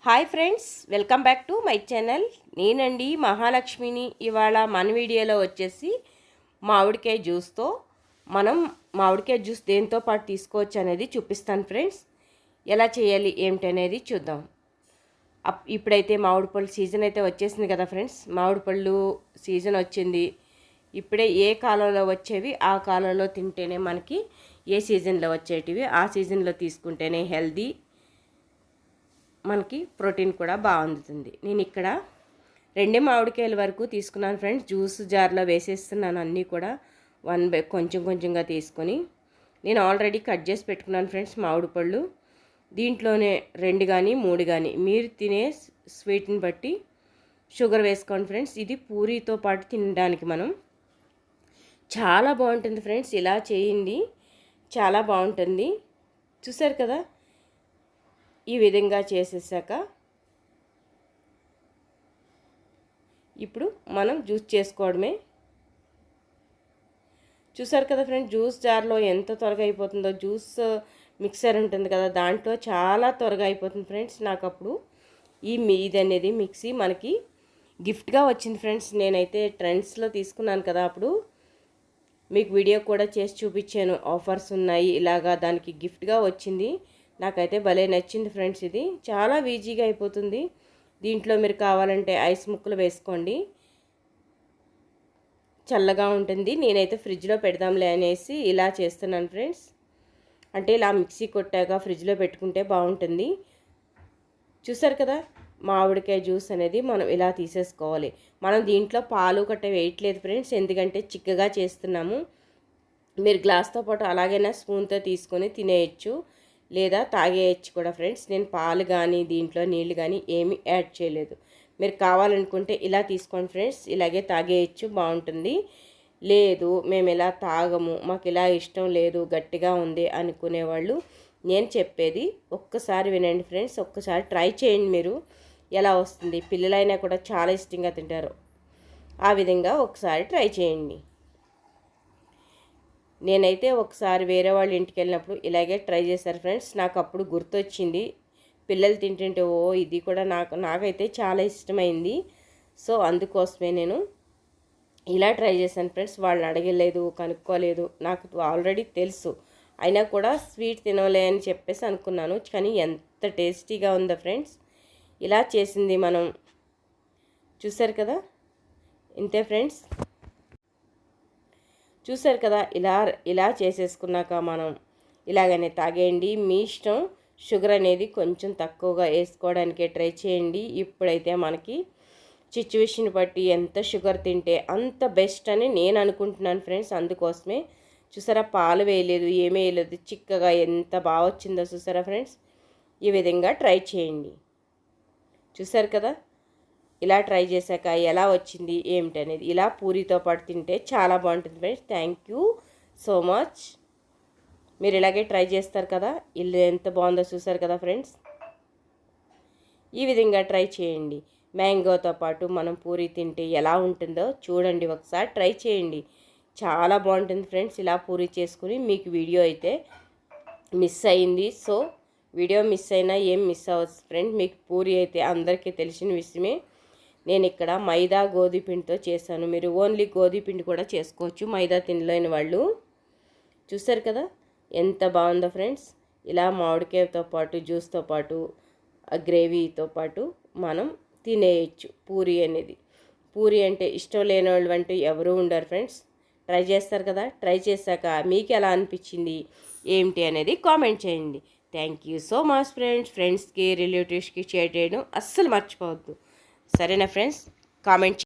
Hi friends, welcome back to my channel. నేనండి మహాలక్ష్మిని. ఇవాళ మన వీడియోలో వచ్చేసి మామిడికాయ జ్యూస్తో మనం మామిడికాయ జ్యూస్ దేంతో పాటు తీసుకోవచ్చు అనేది చూపిస్తాను ఫ్రెండ్స్. ఎలా చేయాలి ఏమిటనేది చూద్దాం. ఇప్పుడైతే మామిడి పళ్ళు సీజన్ అయితే వచ్చేసింది కదా ఫ్రెండ్స్. మామిడి పళ్ళు సీజన్ వచ్చింది. ఇప్పుడే ఏ కాలంలో వచ్చేవి ఆ కాలంలో తింటేనే మనకి ఏ సీజన్లో వచ్చేటివి ఆ సీజన్లో తీసుకుంటేనే హెల్దీ, మనకి ప్రోటీన్ కూడా బాగుంటుంది. నేను ఇక్కడ 2 మామిడికాయల వరకు తీసుకున్నాను ఫ్రెండ్స్. జ్యూస్ జార్లో వేసేస్తున్నాను అన్నీ కూడా కొంచెం కొంచెంగా తీసుకొని. నేను ఆల్రెడీ కట్ చేసి పెట్టుకున్నాను ఫ్రెండ్స్ మామిడి పళ్ళు. దీంట్లోనే 2 కానీ 3 కానీ మీరు తినే స్వీట్ని బట్టి షుగర్ వేసుకోండి ఫ్రెండ్స్. ఇది పూరీతో పాటు తినడానికి మనం చాలా బాగుంటుంది ఫ్రెండ్స్. ఇలా చేయండి, చాలా బాగుంటుంది. చూసారు కదా, ఈ విధంగా చేసేసాక ఇప్పుడు మనం జ్యూస్ చేసుకోవడమే. చూసారు కదా ఫ్రెండ్స్, జ్యూస్ జార్లో ఎంత త్వరగా అయిపోతుందో. జ్యూస్ మిక్సర్ ఉంటుంది కదా, దాంట్లో చాలా త్వరగా అయిపోతుంది ఫ్రెండ్స్. నాకు అప్పుడు ఇది అనేది మిక్సీ మనకి గిఫ్ట్గా వచ్చింది ఫ్రెండ్స్. నేనైతే ట్రెండ్స్లో తీసుకున్నాను కదా, అప్పుడు మీకు వీడియో కూడా చేసి చూపించాను. ఆఫర్స్ ఉన్నాయి ఇలాగా, దానికి గిఫ్ట్గా వచ్చింది. నాకైతే భలే నచ్చింది ఫ్రెండ్స్. ఇది చాలా ఈజీగా అయిపోతుంది. దీంట్లో మీరు కావాలంటే ఐస్ ముక్కలు వేసుకోండి, చల్లగా ఉంటుంది. నేనైతే ఫ్రిడ్జ్లో పెడదాంలే అనేసి ఇలా చేస్తున్నాను ఫ్రెండ్స్. అంటే ఇలా మిక్సీ కొట్టాక ఫ్రిడ్జ్లో పెట్టుకుంటే బాగుంటుంది. చూసారు కదా, మామిడికాయ జ్యూస్ అనేది మనం ఇలా తీసేసుకోవాలి. మనం దీంట్లో పాలు గట్ట వేయట్లేదు ఫ్రెండ్స్, ఎందుకంటే చిక్కగా చేస్తున్నాము. మీరు గ్లాస్తో పాటు అలాగైనా స్పూన్తో తీసుకొని తినేయచ్చు, లేదా తాగేయచ్చు కూడా ఫ్రెండ్స్. నేను పాలు కానీ దీంట్లో నీళ్ళు కానీ ఏమీ యాడ్ చేయలేదు. మీరు కావాలనుకుంటే ఇలా తీసుకోండి ఫ్రెండ్స్, ఇలాగే తాగేయచ్చు, బాగుంటుంది. లేదు మేము ఇలా తాగము, మాకు ఇలా ఇష్టం లేదు, గట్టిగా ఉంది అనుకునేవాళ్ళు నేను చెప్పేది ఒక్కసారి వినండి ఫ్రెండ్స్. ఒక్కసారి ట్రై చేయండి, మీరు ఎలా వస్తుంది. పిల్లలైనా కూడా చాలా ఇష్టంగా తింటారు. ఆ విధంగా ఒకసారి ట్రై చేయండి. నేనైతే ఒకసారి వేరే వాళ్ళ ఇంటికి వెళ్ళినప్పుడు ఇలాగే ట్రై చేశారు ఫ్రెండ్స్. నాకు అప్పుడు గుర్తొచ్చింది, పిల్లలు తింటుంటే ఇది కూడా నాకైతే చాలా ఇష్టమైంది. సో అందుకోసమే నేను ఇలా ట్రై చేశాను ఫ్రెండ్స్. వాళ్ళని అడగలేదు, కనుక్కోలేదు, నాకు ఆల్రెడీ తెలుసు. అయినా కూడా స్వీట్ తినలే అని చెప్పేసి అనుకున్నాను. కానీ ఎంత టేస్టీగా ఉందో ఫ్రెండ్స్. ఇలా చేసింది మనం చూసారు కదా, ఇంతే ఫ్రెండ్స్. చూసారు కదా, ఇలా చేసేసుకున్నాక మనం ఇలాగనే తాగేయండి. మీ ఇష్టం. షుగర్ అనేది కొంచెం తక్కువగా వేసుకోవడానికే ట్రై చేయండి. ఇప్పుడైతే మనకి సిచ్యువేషన్ బట్టి ఎంత షుగర్ తింటే అంత బెస్ట్ అని నేను అనుకుంటున్నాను ఫ్రెండ్స్. అందుకోసమే చూసారా, పాలు వేయలేదు, ఏమీ వేయలేదు, చిక్కగా ఎంత బాగా వచ్చిందో చూసారా ఫ్రెండ్స్. ఈ విధంగా ట్రై చేయండి. చూసారు కదా, ఇలా ట్రై చేశాక ఎలా వచ్చింది ఏమిటనేది. ఇలా పూరితో పాటు తింటే చాలా బాగుంటుంది friends. Thank you so much. మీరు ఇలాగే ట్రై చేస్తారు కదా, ఇల్లు ఎంత బాగుందో చూసారు కదా ఫ్రెండ్స్. ఈ విధంగా ట్రై చేయండి. మ్యాంగోతో పాటు మనం పూరి తింటే ఎలా ఉంటుందో చూడండి, ఒకసారి ట్రై చేయండి. చాలా బాగుంటుంది ఫ్రెండ్స్. ఇలా పూరి చేసుకుని మీకు వీడియో అయితే మిస్ అయింది. సో వీడియో మిస్ అయినా ఏం మిస్ అవ్వచ్చు ఫ్రెండ్. మీకు పూరి అయితే అందరికీ తెలిసిన విషయమే. నేను ఇక్కడ మైదా గోధుమపిండితో చేశాను. మీరు ఓన్లీ గోధుమపిండి కూడా చేసుకోవచ్చు, మైదా తినలేని వాళ్ళు. చూసారు కదా ఎంత బాగుందో ఫ్రెండ్స్. ఇలా మామిడికాయతో పాటు జ్యూస్తో పాటు గ్రేవీతో పాటు మనం తినేయచ్చు పూరి అనేది. పూరి అంటే ఇష్టం లేని వాళ్ళు అంటూ ఎవరూ ఉండరు ఫ్రెండ్స్. ట్రై చేస్తారు కదా, ట్రై చేశాక మీకు ఎలా అనిపించింది ఏమిటి అనేది కామెంట్ చేయండి. Thank you so much friends. ఫ్రెండ్స్కి రిలేటివ్స్కి షేర్ చేయడం అస్సలు మర్చిపోవద్దు. సరేనా ఫ్రెండ్స్, కామెంట్